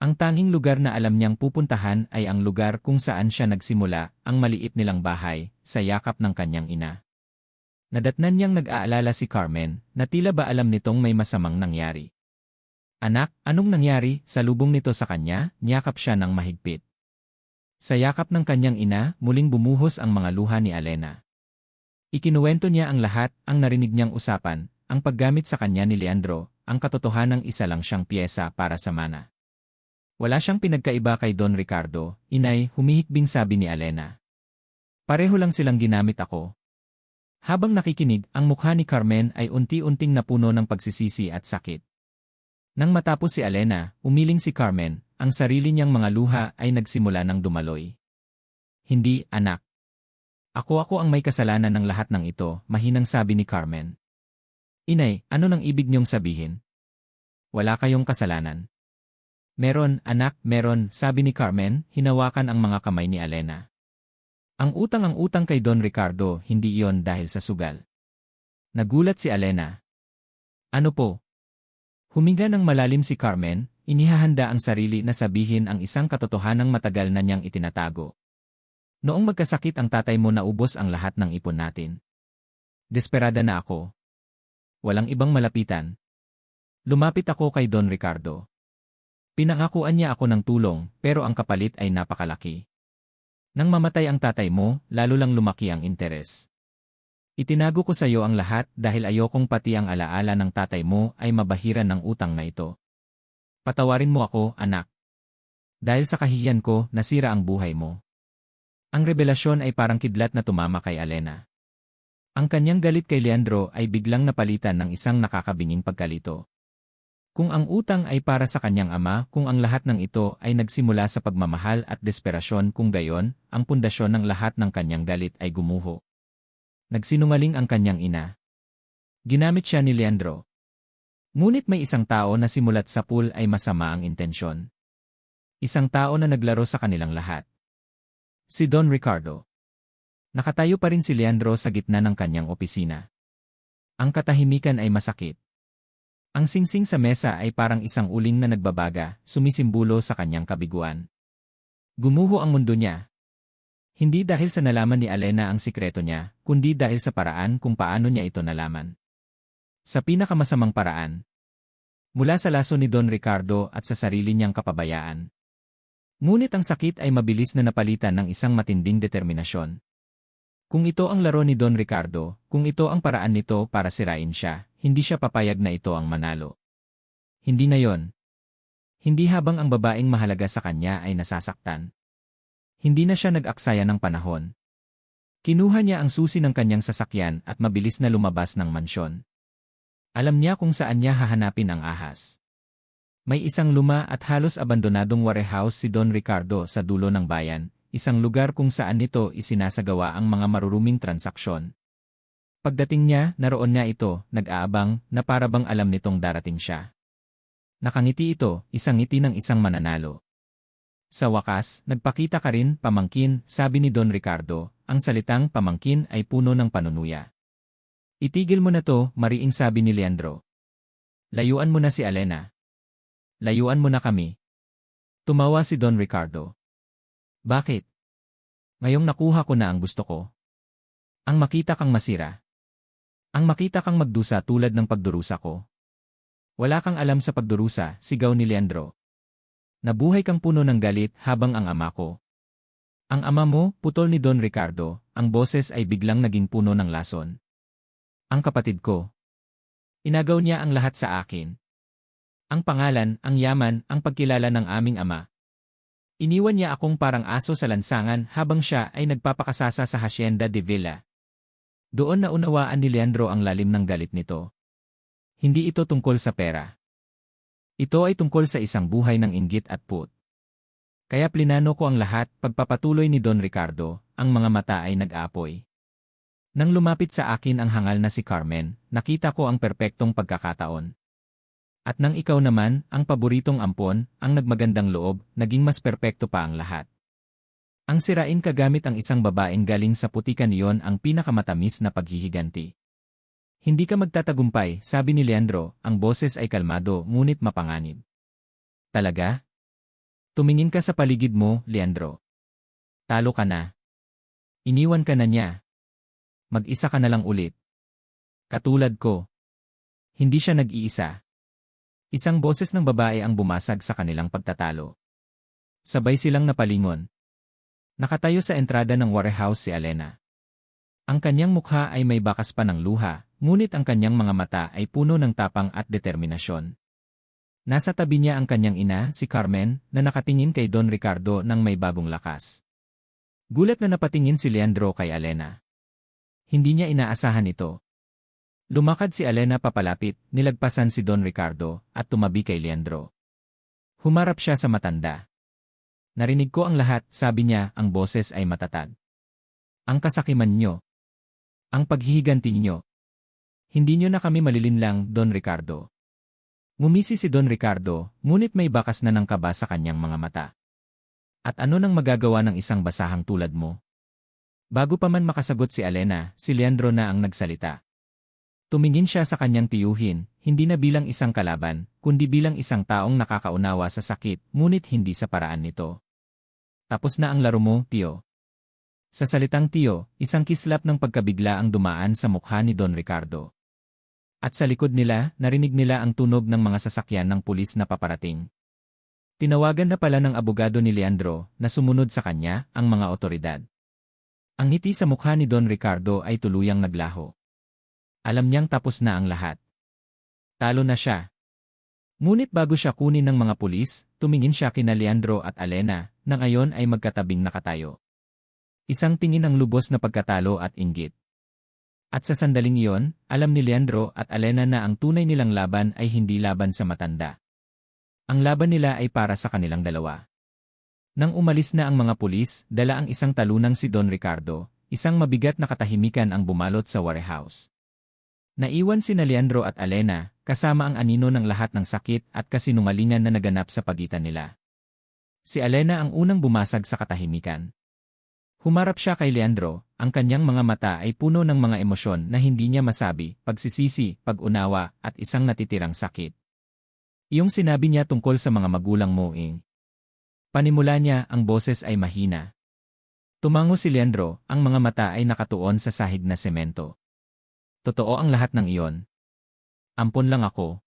Ang tanging lugar na alam niyang pupuntahan ay ang lugar kung saan siya nagsimula, ang maliit nilang bahay, sa yakap ng kanyang ina. Nadatnan niyang nag-aalala si Carmen, na tila ba alam nitong may masamang nangyari. Anak, anong nangyari? Salubong nito sa kanya, niyakap siya ng mahigpit. Sa yakap ng kanyang ina, muling bumuhos ang mga luha ni Alena. Ikinuwento niya ang lahat, ang narinig niyang usapan, ang paggamit sa kanya ni Leandro, ang katotohanang isa lang siyang piyesa para sa mana. Wala siyang pinagkaiba kay Don Ricardo, inay, humihikbing sabi ni Alena. Pareho lang silang ginamit ako. Habang nakikinig, ang mukha ni Carmen ay unti-unting napuno ng pagsisisi at sakit. Nang matapos si Alena, umiling si Carmen, ang sarili niyang mga luha ay nagsimula ng dumaloy. Hindi, anak. Ako ang may kasalanan ng lahat ng ito, mahinang sabi ni Carmen. Inay, ano nang ibig niyong sabihin? Wala kayong kasalanan. Meron, anak, meron, sabi ni Carmen, hinawakan ang mga kamay ni Alena. Ang utang kay Don Ricardo, hindi iyon dahil sa sugal. Nagulat si Alena. Ano po? Huminga ng malalim si Carmen, inihahanda ang sarili na sabihin ang isang katotohanang matagal na niyang itinatago. Noong magkasakit ang tatay mo naubos ang lahat ng ipon natin. Desperada na ako. Walang ibang malapitan. Lumapit ako kay Don Ricardo. Pinangakuan niya ako ng tulong, pero ang kapalit ay napakalaki. Nang mamatay ang tatay mo, lalo lang lumaki ang interes. Itinago ko sa iyo ang lahat dahil ayokong pati ang alaala ng tatay mo ay mabahiran ng utang na ito. Patawarin mo ako, anak. Dahil sa kahihiyan ko, nasira ang buhay mo. Ang revelasyon ay parang kidlat na tumama kay Alena. Ang kanyang galit kay Leandro ay biglang napalitan ng isang nakakabinging pagkalito. Kung ang utang ay para sa kanyang ama, kung ang lahat ng ito ay nagsimula sa pagmamahal at desperasyon, kung gayon, ang pundasyon ng lahat ng kanyang galit ay gumuho. Nagsinungaling ang kanyang ina. Ginamit siya ni Leandro. Ngunit may isang tao na simulat sa pool ay masama ang intensyon. Isang tao na naglaro sa kanilang lahat. Si Don Ricardo. Nakatayo pa rin si Leandro sa gitna ng kanyang opisina. Ang katahimikan ay masakit. Ang singsing sa mesa ay parang isang uling na nagbabaga, sumisimbolo sa kanyang kabiguan. Gumuho ang mundo niya. Hindi dahil sa nalaman ni Alena ang sikreto niya, kundi dahil sa paraan kung paano niya ito nalaman. Sa pinakamasamang paraan. Mula sa laso ni Don Ricardo at sa sarili niyang kapabayaan. Ngunit ang sakit ay mabilis na napalitan ng isang matinding determinasyon. Kung ito ang laro ni Don Ricardo, kung ito ang paraan nito para sirain siya, hindi siya papayag na ito ang manalo. Hindi na yon. Hindi habang ang babaeng mahalaga sa kanya ay nasasaktan. Hindi na siya nag-aksaya ng panahon. Kinuha niya ang susi ng kanyang sasakyan at mabilis na lumabas ng mansyon. Alam niya kung saan niya hahanapin ang ahas. May isang luma at halos abandonadong warehouse si Don Ricardo sa dulo ng bayan, isang lugar kung saan nito isinasagawa ang mga maruruming transaksyon. Pagdating niya, naroon niya ito, nag-aabang, na para bang alam nitong darating siya. Nakangiti ito, isang ngiti ng isang mananalo. Sa wakas, nagpakita ka rin, pamangkin, sabi ni Don Ricardo, ang salitang pamangkin ay puno ng panunuya. Itigil mo na to, mariing sabi ni Leandro. Layuan mo na si Alena. Layuan mo na kami. Tumawa si Don Ricardo. Bakit? Ngayong nakuha ko na ang gusto ko. Ang makita kang masira. Ang makita kang magdusa tulad ng pagdurusa ko. Wala kang alam sa pagdurusa, sigaw ni Leandro. Nabuhay kang puno ng galit habang ang ama ko. Ang ama mo, putol ni Don Ricardo, ang boses ay biglang naging puno ng lason. Ang kapatid ko. Inagaw niya ang lahat sa akin. Ang pangalan, ang yaman, ang pagkilala ng aming ama. Iniwan niya akong parang aso sa lansangan habang siya ay nagpapakasasa sa Hacienda de Villa. Doon na unawaan ni Leandro ang lalim ng galit nito. Hindi ito tungkol sa pera. Ito ay tungkol sa isang buhay ng inggit at put. Kaya plinano ko ang lahat, pagpapatuloy ni Don Ricardo, ang mga mata ay nag-aapoy. Nang lumapit sa akin ang hangal na si Carmen, nakita ko ang perpektong pagkakataon. At nang ikaw naman, ang paboritong ampon, ang nagmagandang loob, naging mas perpekto pa ang lahat. Ang sirain ka gamit ang isang babaeng galing sa putikan iyon ang pinakamatamis na paghihiganti. Hindi ka magtatagumpay, sabi ni Leandro, ang boses ay kalmado ngunit mapanganib. Talaga? Tumingin ka sa paligid mo, Leandro. Talo ka na. Iniwan ka na niya. Mag-isa ka na lang ulit. Katulad ko. Hindi siya nag-iisa. Isang boses ng babae ang bumasag sa kanilang pagtatalo. Sabay silang napalingon. Nakatayo sa entrada ng warehouse si Alena. Ang kanyang mukha ay may bakas pa ng luha, ngunit ang kanyang mga mata ay puno ng tapang at determinasyon. Nasa tabi niya ang kanyang ina, si Carmen, na nakatingin kay Don Ricardo ng may bagong lakas. Gulat na napatingin si Leandro kay Alena. Hindi niya inaasahan ito. Lumakad si Alena papalapit, nilagpasan si Don Ricardo, at tumabi kay Leandro. Humarap siya sa matanda. Narinig ko ang lahat, sabi niya, ang boses ay matatag. Ang kasakiman niyo. Ang paghihiganti niyo. Hindi niyo na kami malilinlang, Don Ricardo. Ngumisi si Don Ricardo, ngunit may bakas na ng kaba sa kanyang mga mata. At ano nang magagawa ng isang basahang tulad mo? Bago pa man makasagot si Alena, si Leandro na ang nagsalita. Tumingin siya sa kanyang tiyuhin, hindi na bilang isang kalaban, kundi bilang isang taong nakakaunawa sa sakit, ngunit hindi sa paraan nito. Tapos na ang laro mo, tiyo. Sa salitang tiyo, isang kislap ng pagkabigla ang dumaan sa mukha ni Don Ricardo. At sa likod nila, narinig nila ang tunog ng mga sasakyan ng pulis na paparating. Tinawagan na pala ng abogado ni Leandro na sumunod sa kanya ang mga otoridad. Ang ngiti sa mukha ni Don Ricardo ay tuluyang naglaho. Alam niyang tapos na ang lahat. Talo na siya. Ngunit bago siya kunin ng mga pulis, tumingin siya kina Leandro at Alena, na ngayon ay magkatabing nakatayo. Isang tingin ang lubos na pagkatalo at inggit. At sa sandaling iyon, alam ni Leandro at Alena na ang tunay nilang laban ay hindi laban sa matanda. Ang laban nila ay para sa kanilang dalawa. Nang umalis na ang mga pulis, dala ang isang talunang si Don Ricardo, isang mabigat na katahimikan ang bumalot sa warehouse. Naiwan sina Leandro at Alena, kasama ang anino ng lahat ng sakit at kasinungalingan na naganap sa pagitan nila. Si Alena ang unang bumasag sa katahimikan. Humarap siya kay Leandro, ang kanyang mga mata ay puno ng mga emosyon na hindi niya masabi, pagsisisi, pag-unawa, at isang natitirang sakit. Iyong sinabi niya tungkol sa mga magulang mo Panimula niya, ang boses ay mahina. Tumango si Leandro, ang mga mata ay nakatuon sa sahig na semento. Totoo ang lahat ng iyon. Ampon lang ako.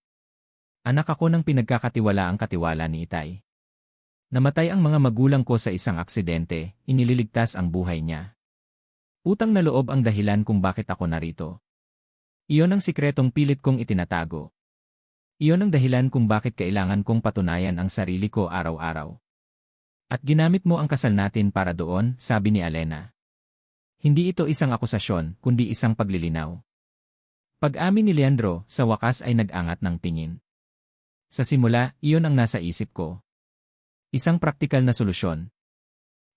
Anak ako ng pinagkakatiwala ang katiwala ni Itay. Namatay ang mga magulang ko sa isang aksidente, iniligtas ang buhay niya. Utang na loob ang dahilan kung bakit ako narito. Iyon ang sikretong pilit kong itinatago. Iyon ang dahilan kung bakit kailangan kong patunayan ang sarili ko araw-araw. At ginamit mo ang kasal natin para doon, sabi ni Alena. Hindi ito isang akusasyon, kundi isang paglilinaw. Pag-amin ni Leandro, sa wakas ay nag-angat ng tingin. Sa simula, iyon ang nasa isip ko. Isang praktikal na solusyon.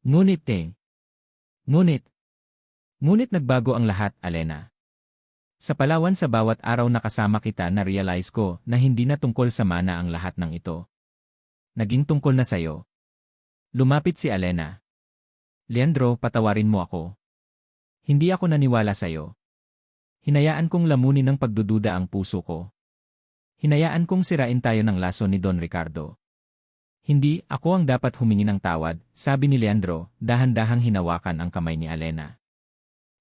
Ngunit nagbago ang lahat, Alena. Sa Palawan sa bawat araw na kasama kita na-realize ko na hindi na tungkol sa mana ang lahat ng ito. Naging tungkol na sayo. Lumapit si Alena. Leandro, patawarin mo ako. Hindi ako naniwala sayo. Hinayaan kong lamunin ng pagdududa ang puso ko. Hinayaan kong sirain tayo ng laso ni Don Ricardo. Hindi, ako ang dapat humingi ng tawad, sabi ni Leandro, dahan-dahang hinawakan ang kamay ni Alena.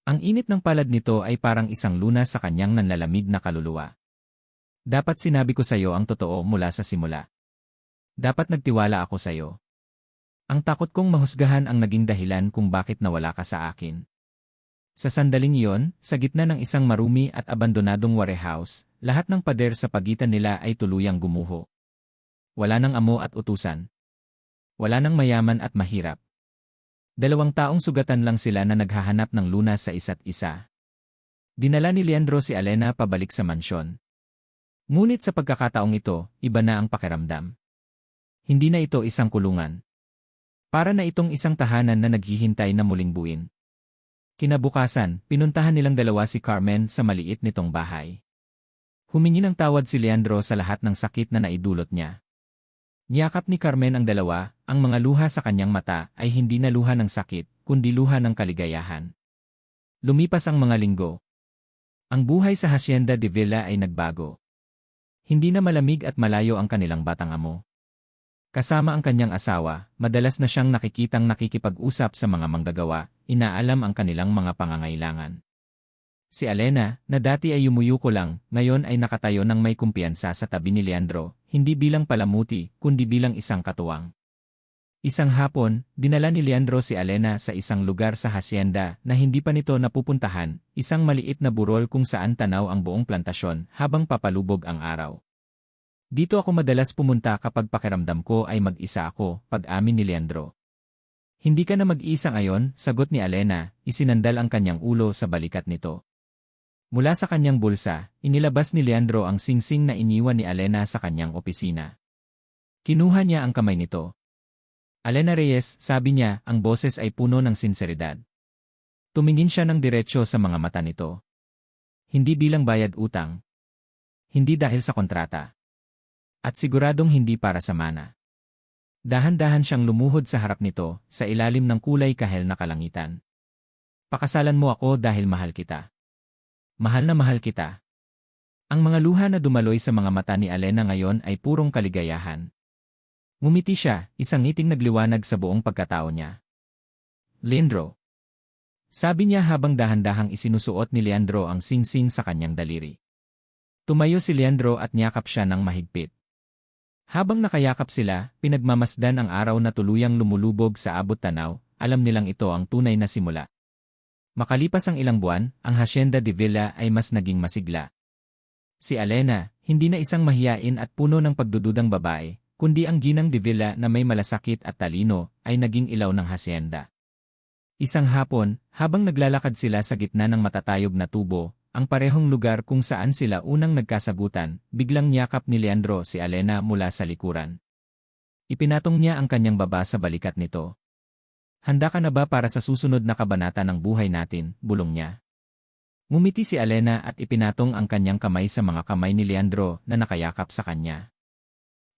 Ang init ng palad nito ay parang isang lunas sa kanyang nanlalamig na kaluluwa. Dapat sinabi ko sa iyo ang totoo mula sa simula. Dapat nagtiwala ako sa iyo. Ang takot kong mahusgahan ang naging dahilan kung bakit nawala ka sa akin. Sa sandaling iyon, sa gitna ng isang marumi at abandonadong warehouse, lahat ng pader sa pagitan nila ay tuluyang gumuho. Wala nang amo at utusan. Wala nang mayaman at mahirap. 2 taong sugatan lang sila na naghahanap ng lunas sa isa't isa. Dinala ni Leandro si Alena pabalik sa mansyon. Ngunit sa pagkakataong ito, iba na ang pakiramdam. Hindi na ito isang kulungan. Para na itong isang tahanan na naghihintay na muling buuin. Kinabukasan, pinuntahan nilang dalawa si Carmen sa maliit nitong bahay. Humingi ng tawad si Leandro sa lahat ng sakit na naidulot niya. Niyakap ni Carmen ang dalawa, ang mga luha sa kanyang mata ay hindi na luha ng sakit, kundi luha ng kaligayahan. Lumipas ang mga linggo. Ang buhay sa Hacienda de Villa ay nagbago. Hindi na malamig at malayo ang kanilang batang amo. Kasama ang kanyang asawa, madalas na siyang nakikitang nakikipag-usap sa mga manggagawa, inaalam ang kanilang mga pangangailangan. Si Alena, na dati ay yumuyuko lang, ngayon ay nakatayo ng may kumpiyansa sa tabi ni Leandro, hindi bilang palamuti, kundi bilang isang katuwang. Isang hapon, dinala ni Leandro si Alena sa isang lugar sa hacienda na hindi pa nito napupuntahan, isang maliit na burol kung saan tanaw ang buong plantasyon habang papalubog ang araw. Dito ako madalas pumunta kapag pakiramdam ko ay mag-isa ako, pag-amin ni Leandro. Hindi ka na mag-isa ngayon, sagot ni Alena, isinandal ang kanyang ulo sa balikat nito. Mula sa kanyang bulsa, inilabas ni Leandro ang singsing na iniwan ni Alena sa kanyang opisina. Kinuha niya ang kamay nito. Alena Reyes, sabi niya, ang boses ay puno ng sinseridad. Tumingin siya ng diretsyo sa mga mata nito. Hindi bilang bayad utang. Hindi dahil sa kontrata. At siguradong hindi para sa mana. Dahan-dahan siyang lumuhod sa harap nito, sa ilalim ng kulay kahel na kalangitan. Pakasalan mo ako dahil mahal kita. Mahal na mahal kita. Ang mga luha na dumaloy sa mga mata ni Alena ngayon ay purong kaligayahan. Ngumiti siya, isang ngiting nagliwanag sa buong pagkatao niya. Leandro. Sabi niya habang dahan-dahang isinusuot ni Leandro ang singsing sa kanyang daliri. Tumayo si Leandro at niyakap siya ng mahigpit. Habang nakayakap sila, pinagmamasdan ang araw na tuluyang lumulubog sa abot tanaw, alam nilang ito ang tunay na simula. Makalipas ang ilang buwan, ang Hacienda de Villa ay mas naging masigla. Si Alena, hindi na isang mahiyain at puno ng pagdududang babae, kundi ang ginang de Villa na may malasakit at talino, ay naging ilaw ng hacienda. Isang hapon, habang naglalakad sila sa gitna ng matatayog na tubo, ang parehong lugar kung saan sila unang nagkasagutan, biglang niyakap ni Leandro si Alena mula sa likuran. Ipinatong niya ang kanyang baba sa balikat nito. Handa ka na ba para sa susunod na kabanata ng buhay natin, bulong niya. Ngumiti si Alena at ipinatong ang kanyang kamay sa mga kamay ni Leandro na nakayakap sa kanya.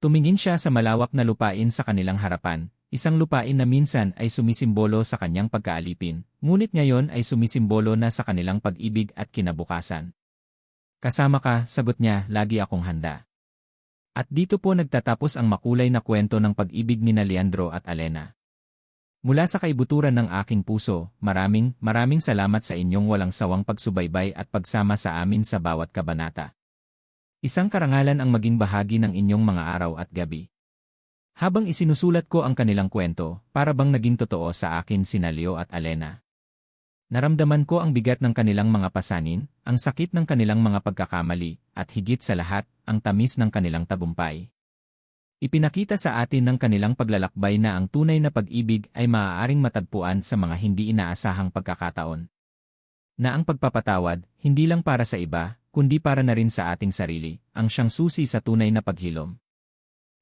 Tumingin siya sa malawak na lupain sa kanilang harapan, isang lupain na minsan ay sumisimbolo sa kanyang pagkaalipin, ngunit ngayon ay sumisimbolo na sa kanilang pag-ibig at kinabukasan. Kasama ka, sagot niya, lagi akong handa. At dito po nagtatapos ang makulay na kwento ng pag-ibig ni Leandro at Alena. Mula sa kaibuturan ng aking puso, maraming salamat sa inyong walang sawang pagsubaybay at pagsama sa amin sa bawat kabanata. Isang karangalan ang maging bahagi ng inyong mga araw at gabi. Habang isinusulat ko ang kanilang kwento, para bang naging totoo sa akin sina Leo at Alena. Naramdaman ko ang bigat ng kanilang mga pasanin, ang sakit ng kanilang mga pagkakamali, at higit sa lahat, ang tamis ng kanilang tagumpay. Ipinakita sa atin ng kanilang paglalakbay na ang tunay na pag-ibig ay maaaring matagpuan sa mga hindi inaasahang pagkakataon. Na ang pagpapatawad, hindi lang para sa iba, kundi para na rin sa ating sarili, ang siyang susi sa tunay na paghilom.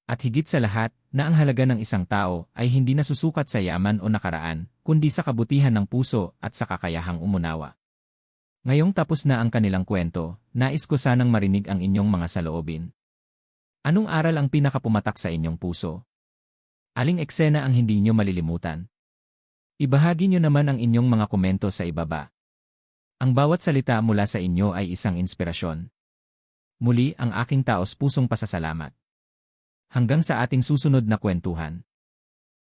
At higit sa lahat, na ang halaga ng isang tao ay hindi nasusukat sa yaman o nakaraan, kundi sa kabutihan ng puso at sa kakayahang umunawa. Ngayong tapos na ang kanilang kwento, nais ko sanang marinig ang inyong mga saloobin. Anong aral ang pinakapumatak sa inyong puso? Aling eksena ang hindi nyo malilimutan? Ibahagi nyo naman ang inyong mga komento sa ibaba. Ang bawat salita mula sa inyo ay isang inspirasyon. Muli ang aking taos-pusong pasasalamat. Hanggang sa ating susunod na kwentuhan.